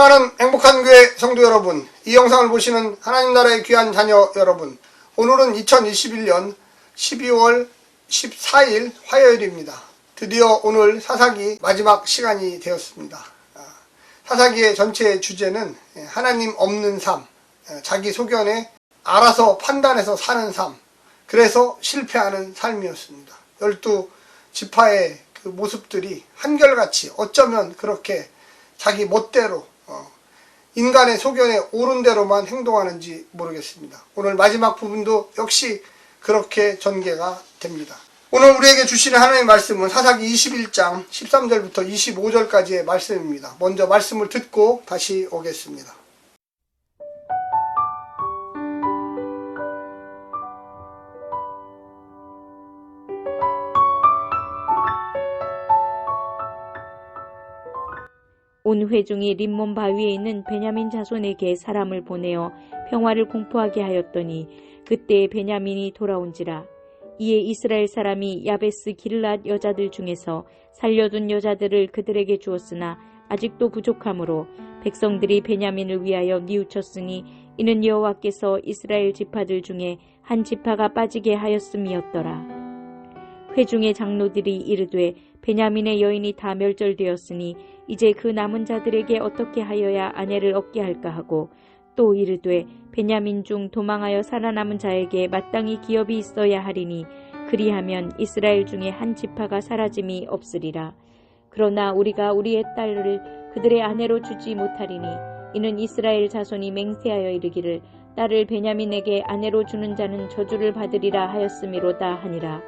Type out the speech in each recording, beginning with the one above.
사랑하는 행복한 교회 성도 여러분, 이 영상을 보시는 하나님 나라의 귀한 자녀 여러분, 오늘은 2021년 12월 14일 화요일입니다. 드디어 오늘 사사기 마지막 시간이 되었습니다. 사사기의 전체 주제는 하나님 없는 삶, 자기 소견에 알아서 판단해서 사는 삶, 그래서 실패하는 삶이었습니다. 12지파의 그 모습들이 한결같이 어쩌면 그렇게 자기 멋대로 인간의 소견에 옳은 대로만 행동하는지 모르겠습니다. 오늘 마지막 부분도 역시 그렇게 전개가 됩니다. 오늘 우리에게 주시는 하나님의 말씀은 사사기 21장 13절부터 25절까지의 말씀입니다. 먼저 말씀을 듣고 다시 오겠습니다. 온 회중이 림몬 바위에 있는 베냐민 자손에게 사람을 보내어 평화를 공포하게 하였더니 그때 베냐민이 돌아온지라. 이에 이스라엘 사람이 야베스 길랏 여자들 중에서 살려둔 여자들을 그들에게 주었으나 아직도 부족하므로 백성들이 베냐민을 위하여 뉘우쳤으니 이는 여호와께서 이스라엘 지파들 중에 한 지파가 빠지게 하였음이었더라. 회중의 장로들이 이르되 베냐민의 여인이 다 멸절되었으니 이제 그 남은 자들에게 어떻게 하여야 아내를 얻게 할까 하고, 또 이르되 베냐민 중 도망하여 살아남은 자에게 마땅히 기업이 있어야 하리니 그리하면 이스라엘 중에 한 지파가 사라짐이 없으리라. 그러나 우리가 우리의 딸을 그들의 아내로 주지 못하리니 이는 이스라엘 자손이 맹세하여 이르기를 딸을 베냐민에게 아내로 주는 자는 저주를 받으리라 하였음이로다 하니라.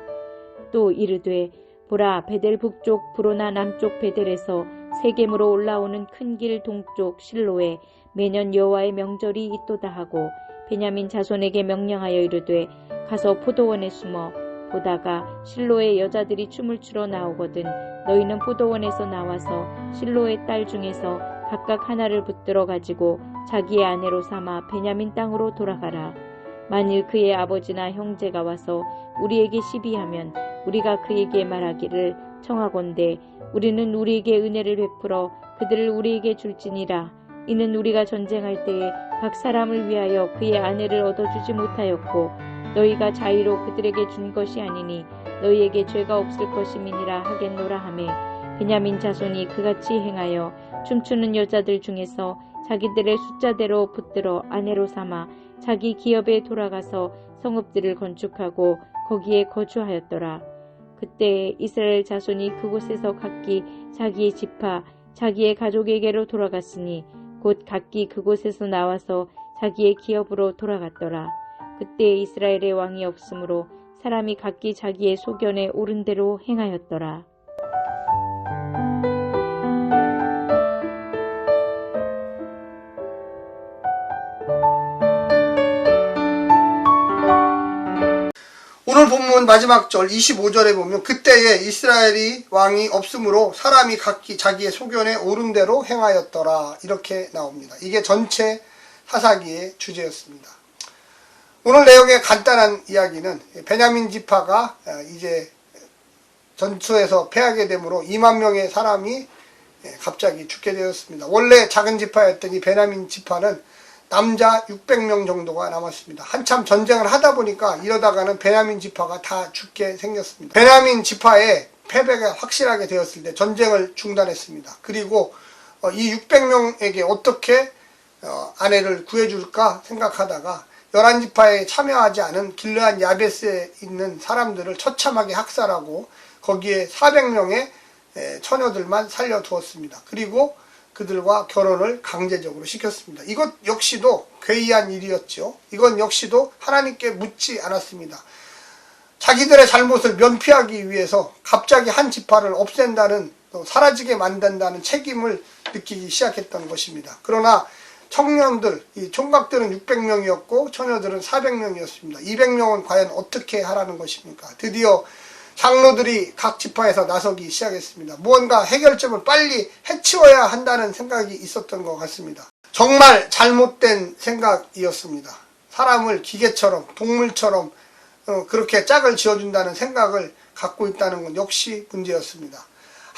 또 이르되 보라, 베델 북쪽 브로나 남쪽 베델에서 세겜으로 올라오는 큰 길 동쪽 실로에 매년 여호와의 명절이 있도다 하고, 베냐민 자손에게 명령하여 이르되 가서 포도원에 숨어 보다가 실로의 여자들이 춤을 추러 나오거든 너희는 포도원에서 나와서 실로의 딸 중에서 각각 하나를 붙들어 가지고 자기의 아내로 삼아 베냐민 땅으로 돌아가라. 만일 그의 아버지나 형제가 와서 우리에게 시비하면 우리가 그에게 말하기를 청하건대 우리는 우리에게 은혜를 베풀어 그들을 우리에게 줄지니라. 이는 우리가 전쟁할 때에 각 사람을 위하여 그의 아내를 얻어주지 못하였고 너희가 자의로 그들에게 준 것이 아니니 너희에게 죄가 없을 것임이니라 하겠노라 하매, 베냐민 자손이 그같이 행하여 춤추는 여자들 중에서 자기들의 숫자대로 붙들어 아내로 삼아 자기 기업에 돌아가서 성읍들을 건축하고 거기에 거주하였더라. 그때 이스라엘 자손이 그곳에서 각기 자기의 지파, 자기의 가족에게로 돌아갔으니 곧 각기 그곳에서 나와서 자기의 기업으로 돌아갔더라. 그때 이스라엘의 왕이 없으므로 사람이 각기 자기의 소견에 옳은 대로 행하였더라. 오늘 본문 마지막 절 25절에 보면 그때에 이스라엘이 왕이 없으므로 사람이 각기 자기의 소견에 옳은 대로 행하였더라, 이렇게 나옵니다. 이게 전체 사사기의 주제였습니다. 오늘 내용의 간단한 이야기는 베냐민 지파가 이제 전투에서 패하게 되므로 2만 명의 사람이 갑자기 죽게 되었습니다. 원래 작은 지파였던 이 베냐민 지파는 남자 600명 정도가 남았습니다. 한참 전쟁을 하다 보니까 이러다가는 베냐민 지파가 다 죽게 생겼습니다. 베냐민 지파의 패배가 확실하게 되었을 때 전쟁을 중단했습니다. 그리고 이 600명에게 어떻게 아내를 구해줄까 생각하다가 11지파에 참여하지 않은 길르앗 야베스에 있는 사람들을 처참하게 학살하고 거기에 400명의 처녀들만 살려두었습니다. 그리고 그들과 결혼을 강제적으로 시켰습니다. 이것 역시도 괴이한 일이었죠. 이건 역시도 하나님께 묻지 않았습니다. 자기들의 잘못을 면피하기 위해서 갑자기 한 지파를 없앤다는, 사라지게 만든다는 책임을 느끼기 시작했던 것입니다. 그러나 청년들, 이 총각들은 600명이었고 처녀들은 400명이었습니다. 200명은 과연 어떻게 하라는 것입니까? 드디어 장로들이 각 지파에서 나서기 시작했습니다. 무언가 해결점을 빨리 해치워야 한다는 생각이 있었던 것 같습니다. 정말 잘못된 생각이었습니다. 사람을 기계처럼, 동물처럼 그렇게 짝을 지어준다는 생각을 갖고 있다는 건 역시 문제였습니다.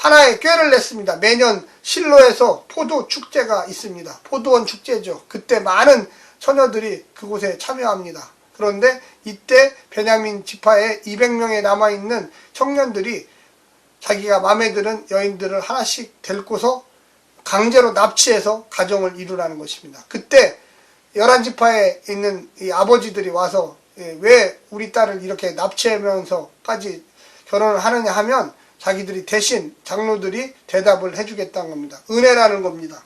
하나의 꾀를 냈습니다. 매년 실로에서 포도 축제가 있습니다. 포도원 축제죠. 그때 많은 처녀들이 그곳에 참여합니다. 그런데 이때 베냐민 지파에 200명에 남아있는 청년들이 자기가 마음에 드는 여인들을 하나씩 데리고서 강제로 납치해서 가정을 이루라는 것입니다. 그때 11지파에 있는 이 아버지들이 와서 왜 우리 딸을 이렇게 납치하면서까지 결혼을 하느냐 하면 자기들이 대신 장로들이 대답을 해주겠다는 겁니다. 은혜라는 겁니다.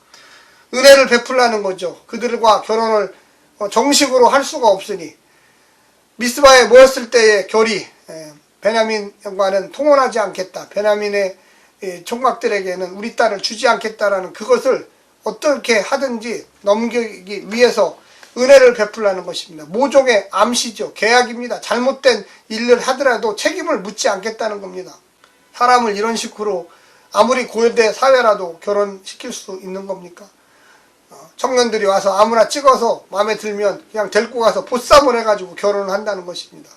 은혜를 베풀라는 거죠. 그들과 결혼을 정식으로 할 수가 없으니 미스바에 모였을 때의 결의, 베냐민과는 통혼하지 않겠다. 베냐민의 총각들에게는 우리 딸을 주지 않겠다라는 그것을 어떻게 하든지 넘기기 위해서 은혜를 베풀라는 것입니다. 모종의 암시죠. 계약입니다. 잘못된 일을 하더라도 책임을 묻지 않겠다는 겁니다. 사람을 이런 식으로 아무리 고대 사회라도 결혼시킬 수 있는 겁니까? 청년들이 와서 아무나 찍어서 마음에 들면 그냥 데리고 가서 보쌈을 해가지고 결혼을 한다는 것입니다.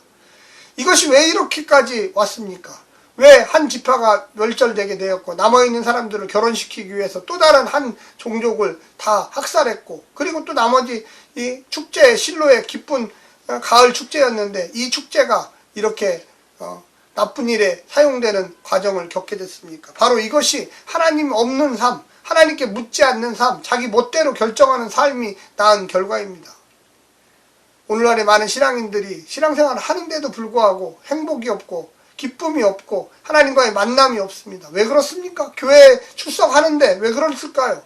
이것이 왜 이렇게까지 왔습니까? 왜 한 지파가 멸절되게 되었고 남아있는 사람들을 결혼시키기 위해서 또 다른 한 종족을 다 학살했고 그리고 또 나머지 이 축제 실로의 기쁜 가을 축제였는데 이 축제가 이렇게 나쁜 일에 사용되는 과정을 겪게 됐습니까? 바로 이것이 하나님 없는 삶, 하나님께 묻지 않는 삶, 자기 멋대로 결정하는 삶이 낳은 결과입니다. 오늘날의 많은 신앙인들이 신앙생활을 하는데도 불구하고 행복이 없고 기쁨이 없고 하나님과의 만남이 없습니다. 왜 그렇습니까? 교회에 출석하는데 왜 그랬을까요?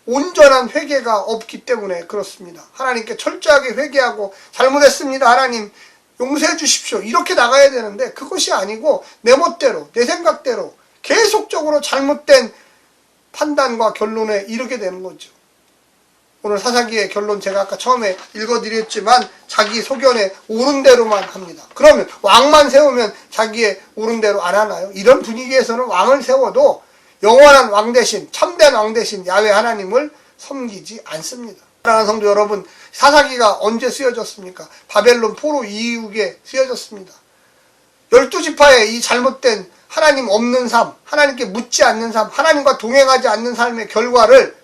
온전한 회개가 없기 때문에 그렇습니다. 하나님께 철저하게 회개하고 잘못했습니다. 하나님 용서해 주십시오. 이렇게 나가야 되는데 그것이 아니고 내 멋대로 내 생각대로 계속적으로 잘못된 판단과 결론에 이르게 되는 거죠. 오늘 사사기의 결론 제가 아까 처음에 읽어드렸지만 자기 소견에 옳은 대로만 합니다. 그러면 왕만 세우면 자기의 옳은 대로 안 하나요? 이런 분위기에서는 왕을 세워도 영원한 왕 대신 참된 왕 대신 야훼 하나님을 섬기지 않습니다. 사랑하는 성도 여러분, 사사기가 언제 쓰여졌습니까? 바벨론 포로 이후에 쓰여졌습니다. 12지파의 이 잘못된 하나님 없는 삶, 하나님께 묻지 않는 삶, 하나님과 동행하지 않는 삶의 결과를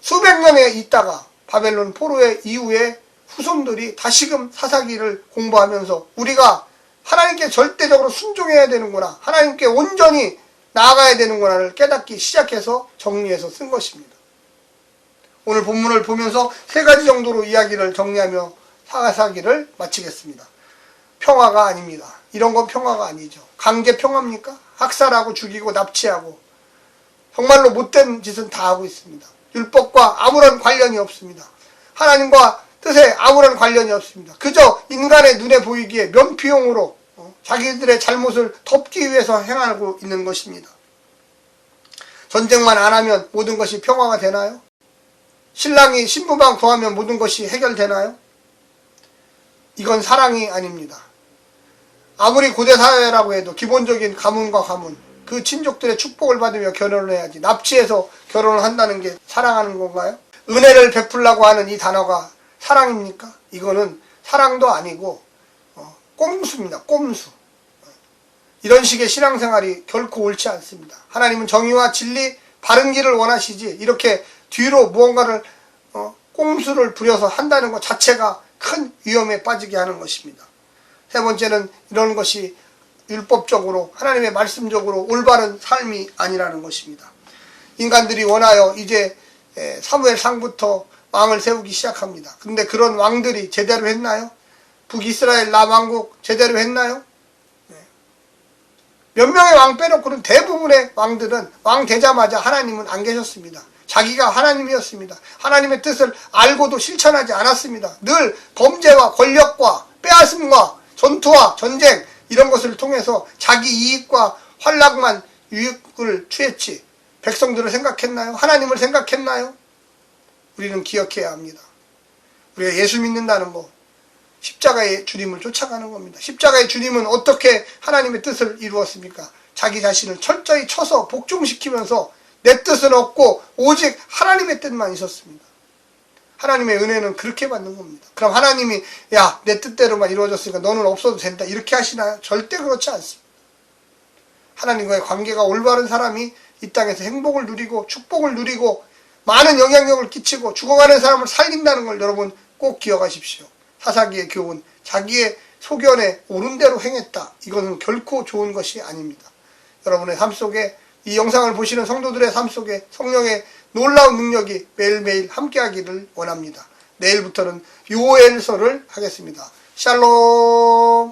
수백 년에 있다가 바벨론 포로의 이후에 후손들이 다시금 사사기를 공부하면서 우리가 하나님께 절대적으로 순종해야 되는구나, 하나님께 온전히 나아가야 되는구나를 깨닫기 시작해서 정리해서 쓴 것입니다. 오늘 본문을 보면서 세 가지 정도로 이야기를 정리하며 사사기를 마치겠습니다. 평화가 아닙니다. 이런 건 평화가 아니죠. 강제 평화입니까? 학살하고 죽이고 납치하고 정말로 못된 짓은 다 하고 있습니다. 율법과 아무런 관련이 없습니다. 하나님과 뜻에 아무런 관련이 없습니다. 그저 인간의 눈에 보이기에 면피용으로 자기들의 잘못을 덮기 위해서 행하고 있는 것입니다. 전쟁만 안 하면 모든 것이 평화가 되나요? 신랑이 신부방 구하면 모든 것이 해결되나요? 이건 사랑이 아닙니다. 아무리 고대 사회라고 해도 기본적인 가문과 가문, 그 친족들의 축복을 받으며 결혼을 해야지 납치해서 결혼을 한다는 게 사랑하는 건가요? 은혜를 베풀라고 하는 이 단어가 사랑입니까? 이거는 사랑도 아니고 꼼수입니다. 꼼수. 이런 식의 신앙생활이 결코 옳지 않습니다. 하나님은 정의와 진리, 바른 길을 원하시지 이렇게 뒤로 무언가를 꼼수를 부려서 한다는 것 자체가 큰 위험에 빠지게 하는 것입니다. 세 번째는 이런 것이 율법적으로 하나님의 말씀적으로 올바른 삶이 아니라는 것입니다. 인간들이 원하여 이제 사무엘상부터 왕을 세우기 시작합니다. 근데 그런 왕들이 제대로 했나요? 북이스라엘 남왕국 제대로 했나요? 몇 명의 왕 빼놓고는 대부분의 왕들은 왕 되자마자 하나님은 안 계셨습니다. 자기가 하나님이었습니다. 하나님의 뜻을 알고도 실천하지 않았습니다. 늘 범죄와 권력과 빼앗음과 전투와 전쟁 이런 것을 통해서 자기 이익과 활락만 유익을 취했지 백성들을 생각했나요? 하나님을 생각했나요? 우리는 기억해야 합니다. 우리가 예수 믿는다는 거 십자가의 주님을 쫓아가는 겁니다. 십자가의 주님은 어떻게 하나님의 뜻을 이루었습니까? 자기 자신을 철저히 쳐서 복종시키면서 내 뜻은 없고 오직 하나님의 뜻만 있었습니다. 하나님의 은혜는 그렇게 받는 겁니다. 그럼 하나님이 야, 내 뜻대로만 이루어졌으니까 너는 없어도 된다 이렇게 하시나요? 절대 그렇지 않습니다. 하나님과의 관계가 올바른 사람이 이 땅에서 행복을 누리고 축복을 누리고 많은 영향력을 끼치고 죽어가는 사람을 살린다는 걸 여러분 꼭 기억하십시오. 사사기의 교훈, 자기의 소견에 옳은 대로 행했다. 이것은 결코 좋은 것이 아닙니다. 여러분의 삶 속에, 이 영상을 보시는 성도들의 삶 속에 성령의 놀라운 능력이 매일매일 함께하기를 원합니다. 내일부터는 요엘서를 하겠습니다. 샬롬.